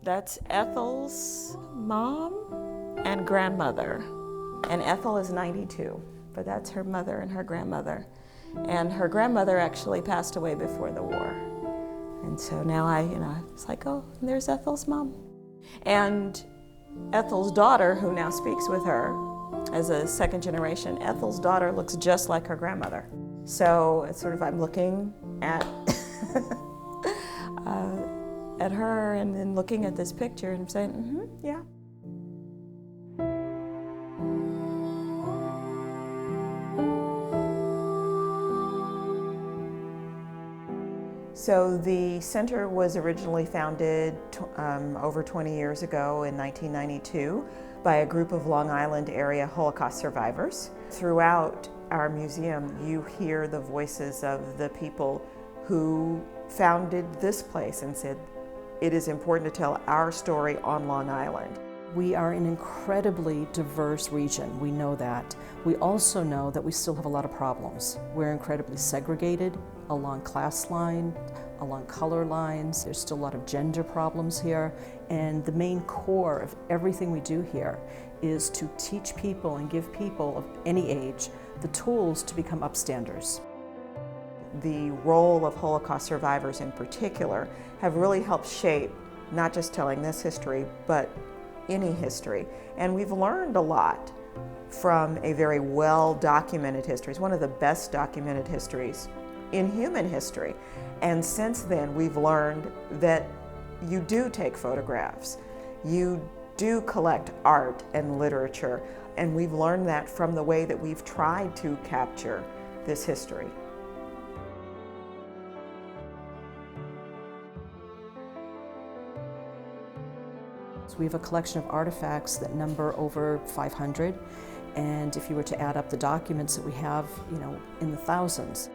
That's Ethel's mom and grandmother. And Ethel is 92, but that's her mother and her grandmother. And her grandmother actually passed away before the war. And so now it's like, oh, there's Ethel's mom. And Ethel's daughter, who now speaks with her as a second generation, Ethel's daughter looks just like her grandmother. So it's sort of, I'm looking at at her and then looking at this picture and saying, yeah. So the center was originally founded over 20 years ago in 1992 by a group of Long Island area Holocaust survivors. Throughout our museum, you hear the voices of the people who founded this place and said, it is important to tell our story on Long Island. We are an incredibly diverse region, we know that. We also know that we still have a lot of problems. We're incredibly segregated along class line, along color lines. There's still a lot of gender problems here. And the main core of everything we do here is to teach people and give people of any age the tools to become upstanders. The role of Holocaust survivors in particular have really helped shape not just telling this history, but any history. And we've learned a lot from a very well-documented history. It's one of the best documented histories in human history. And since then, we've learned that you do take photographs, you do collect art and literature, and we've learned that from the way that we've tried to capture this history. We have a collection of artifacts that number over 500, and if you were to add up the documents that we have, in the thousands.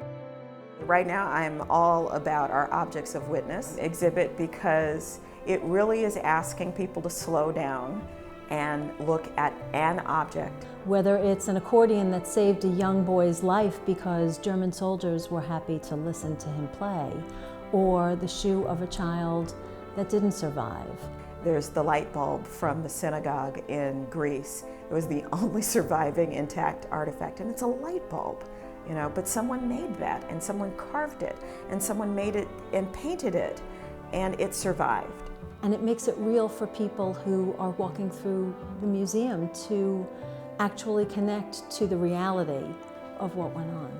Right now I'm all about our Objects of Witness exhibit because it really is asking people to slow down and look at an object. Whether it's an accordion that saved a young boy's life because German soldiers were happy to listen to him play, or the shoe of a child that didn't survive. There's the light bulb from the synagogue in Greece. It was the only surviving intact artifact, and it's a light bulb, but someone made that, and someone carved it, and someone made it and painted it, and it survived. And it makes it real for people who are walking through the museum to actually connect to the reality of what went on.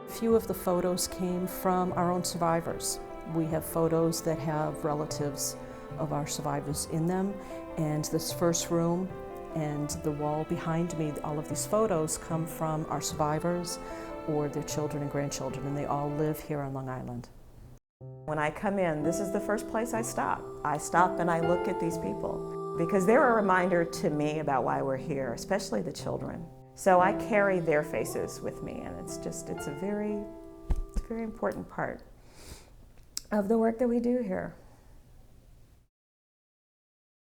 A few of the photos came from our own survivors. We have photos that have relatives of our survivors in them, and this first room and the wall behind me, all of these photos come from our survivors or their children and grandchildren, and they all live here on Long Island. When I come in, this is the first place I stop. I stop and I look at these people because they're a reminder to me about why we're here, especially the children. So I carry their faces with me, and it's a very important part of the work that we do here.